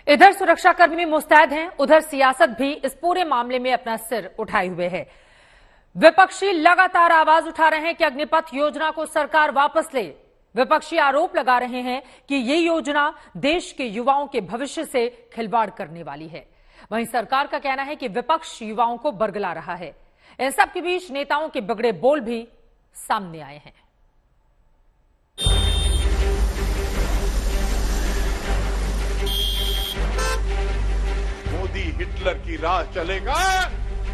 इधर सुरक्षाकर्मी मुस्तैद हैं, उधर सियासत भी इस पूरे मामले में अपना सिर उठाए हुए है। विपक्षी लगातार आवाज उठा रहे हैं कि अग्निपथ योजना को सरकार वापस ले। विपक्षी आरोप लगा रहे हैं कि ये योजना देश के युवाओं के भविष्य से खिलवाड़ करने वाली है। वहीं सरकार का कहना है कि विपक्ष युवाओं को बरगला रहा है। इन सब के बीच नेताओं के बिगड़े बोल भी सामने आए हैं। मोदी हिटलर की राह चलेगा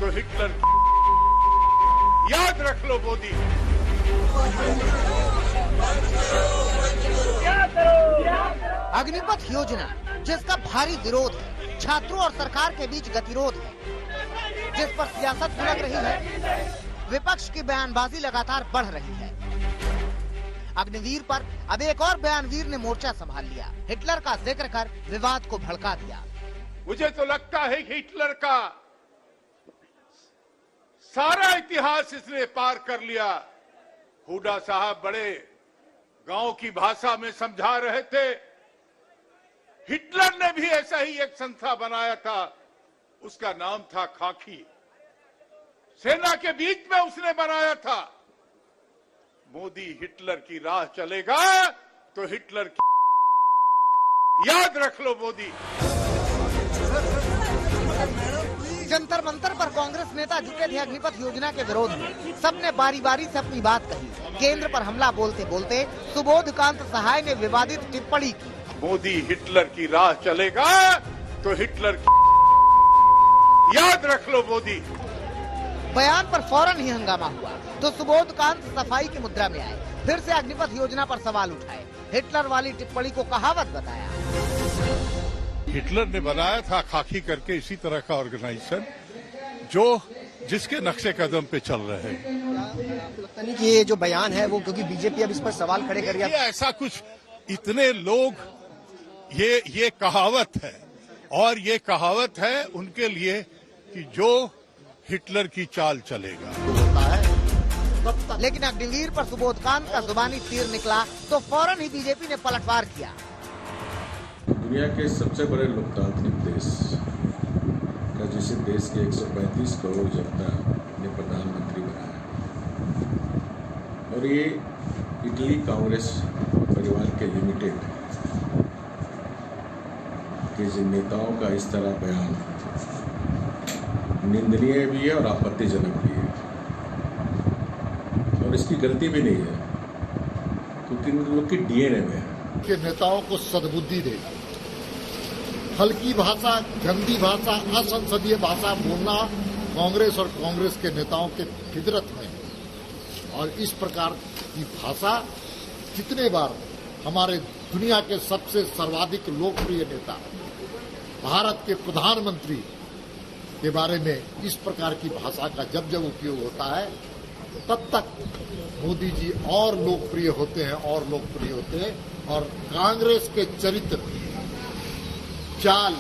तो हिटलर याद रख लो मोदी। अग्निपथ योजना जिसका भारी विरोध है, छात्रों और सरकार के बीच गतिरोध है, जिस पर सियासत भड़क रही है, विपक्ष की बयानबाजी लगातार बढ़ रही है। अग्निवीर पर अब एक और बयानवीर ने मोर्चा संभाल लिया। हिटलर का जिक्र कर विवाद को भड़का दिया। मुझे तो लगता है हिटलर का सारा इतिहास इसने पार कर लिया। हुडा साहब बड़े गांव की भाषा में समझा रहे थे। हिटलर ने भी ऐसा ही एक संस्था बनाया था, उसका नाम था खाकी। सेना के बीच में उसने बनाया था। मोदी हिटलर की राह चलेगा तो हिटलर की याद रख लो मोदी। जंतर मंतर पर कांग्रेस नेता जुटे थे अग्निपथ योजना के विरोध में। सबने बारी बारी से अपनी बात कही। केंद्र पर हमला बोलते बोलते सुबोधकांत सहाय ने विवादित टिप्पणी की। मोदी हिटलर की राह चलेगा तो हिटलर की याद रख लो मोदी। बयान पर फौरन ही हंगामा हुआ तो सुबोधकांत सफाई की मुद्रा में आए। फिर से अग्निपथ योजना पर सवाल उठाए। हिटलर वाली टिप्पणी को कहावत बताया। हिटलर ने बनाया था खाकी करके इसी तरह का ऑर्गेनाइजेशन जो जिसके नक्शे कदम पे चल रहे हैं। लगता नहीं कि ये जो बयान है वो, क्योंकि बीजेपी अब इस पर सवाल खड़े कर रही है। ऐसा कुछ इतने लोग ये कहावत है, और ये कहावत है उनके लिए कि जो हिटलर की चाल चलेगा। लेकिन अग्निवीर पर सुबोधकांत का जुबानी तीर निकला तो फौरन ही बीजेपी ने पलटवार किया। दुनिया के सबसे बड़े लोकतांत्रिक देश का, जिसे देश के 135 करोड़ जनता ने प्रधानमंत्री बनाया, और ये इटली कांग्रेस परिवार के लिमिटेड के जिन नेताओं का इस तरह बयान निंदनीय भी है और आपत्तिजनक भी है, और इसकी गलती भी नहीं है क्योंकि उन लोग की डीएनए में है के नेताओं को सद्बुद्धि दे। हल्की भाषा, गंदी भाषा, असंसदीय भाषा बोलना कांग्रेस और कांग्रेस के नेताओं के फितरत में, और इस प्रकार की भाषा कितने बार हमारे दुनिया के सबसे सर्वाधिक लोकप्रिय नेता, भारत के प्रधानमंत्री के बारे में इस प्रकार की भाषा का जब जब उपयोग होता है तब तक मोदी जी और लोकप्रिय होते हैं और कांग्रेस के चरित्र, चाल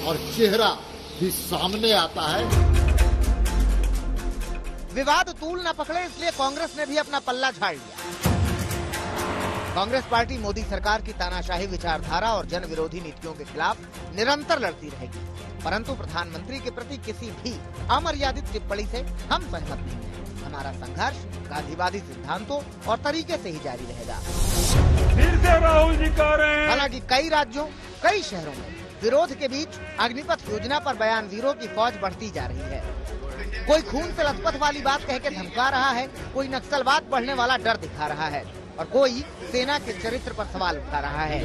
और चेहरा भी सामने आता है। विवाद तूल न पकड़े इसलिए कांग्रेस ने भी अपना पल्ला झाड़ लिया। कांग्रेस पार्टी मोदी सरकार की तानाशाही विचारधारा और जन विरोधी नीतियों के खिलाफ निरंतर लड़ती रहेगी, परंतु प्रधानमंत्री के प्रति किसी भी अमर्यादित टिप्पणी से हम सहमत नहीं हैं। हमारा संघर्ष गांधीवादी सिद्धांतों और तरीके से ही जारी रहेगा। फिर से राहुल जी कह रहे हैं। हालांकि कई राज्यों, कई शहरों में विरोध के बीच अग्निपथ योजना पर बयानवीरों की फौज बढ़ती जा रही है। कोई खून से लथपथ वाली बात कह के धमका रहा है, कोई नक्सलवाद बढ़ने वाला डर दिखा रहा है, और कोई सेना के चरित्र पर सवाल उठा रहा है।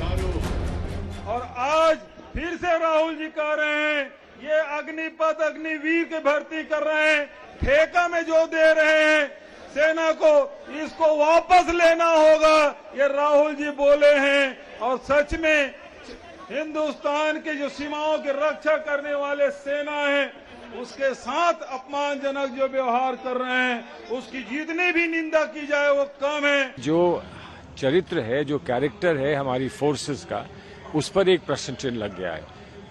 और आज फिर से राहुल जी कह रहे हैं ये अग्निपथ अग्निवीर की भर्ती कर रहे हैं, ठेका में जो दे रहे हैं सेना को, इसको वापस लेना होगा, ये राहुल जी बोले हैं। और सच में हिंदुस्तान के जो सीमाओं की रक्षा करने वाले सेना है, उसके साथ अपमानजनक जो व्यवहार कर रहे हैं, उसकी जितनी भी निंदा की जाए वो कम है। जो चरित्र है, जो कैरेक्टर है हमारी फोर्सेस का, उस पर एक प्रश्न चिन्ह लग गया है।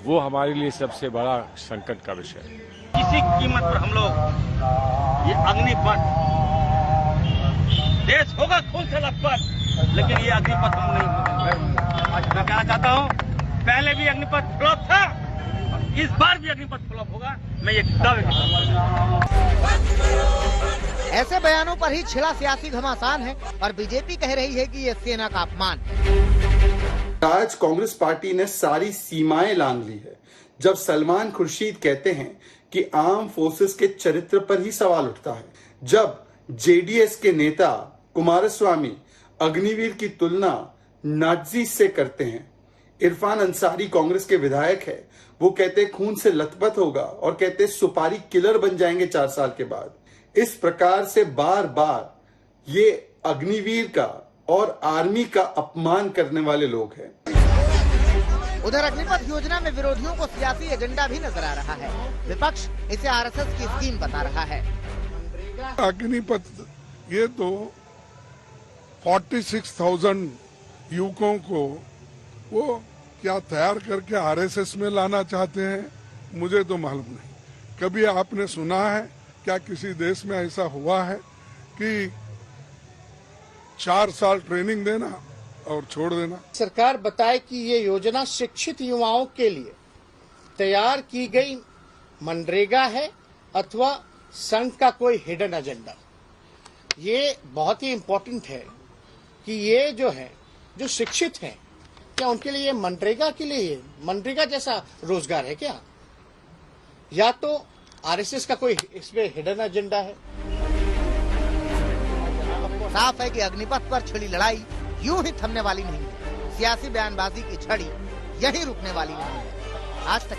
वो हमारे लिए सबसे बड़ा संकट का विषय है। किसी कीमत पर हम लोग ये अग्निपथ, देश होगा खून से लथपथ, लेकिन ये अग्निपथ हम नहीं। मैं कहना चाहता हूँ, पहले भी अग्निपथ फ्लॉप था, इस बार भी अग्निपथ फ्लॉप होगा, मैं ये दावे करता हूं। ऐसे बयानों पर ही छिड़ा सियासी घमासान है और बीजेपी कह रही है कि ये सेना का अपमान है। आज कांग्रेस पार्टी ने सारी सीमाएं लांघ ली है जब सलमान खुर्शीद कहते हैं कि आर्म फोर्सेस के चरित्र पर ही सवाल उठता है, जब जेडीएस के नेता कुमारस्वामी अग्निवीर की तुलना नाजी से करते हैं। इरफान अंसारी कांग्रेस के विधायक है, वो कहते खून से लथपथ होगा और कहते सुपारी किलर बन जाएंगे 4 साल के बाद। इस प्रकार से बार बार ये अग्निवीर का और आर्मी का अपमान करने वाले लोग हैं। उधर अग्निपथ योजना में विरोधियों को सियासी एजेंडा भी नजर आ रहा है। विपक्ष इसे आरएसएस की स्कीम बता रहा है। अग्निपथ ये तो 46,000 युवकों को वो क्या तैयार करके आरएसएस में लाना चाहते हैं, मुझे तो मालूम नहीं। कभी आपने सुना है क्या किसी देश में ऐसा हुआ है कि 4 साल ट्रेनिंग देना और छोड़ देना? सरकार बताए कि ये योजना शिक्षित युवाओं के लिए तैयार की गई मनरेगा है अथवा संघ का कोई हिडन एजेंडा। ये बहुत ही इम्पोर्टेंट है कि ये जो है, जो शिक्षित हैं, क्या उनके लिए मनरेगा के लिए मनरेगा जैसा रोजगार है क्या, या तो आरएसएस का कोई इसमें हिडन एजेंडा है? साफ है कि अग्निपथ पर छिड़ी लड़ाई यूं ही थमने वाली नहीं है। सियासी बयानबाजी की छड़ी यही रुकने वाली नहीं है। आज तक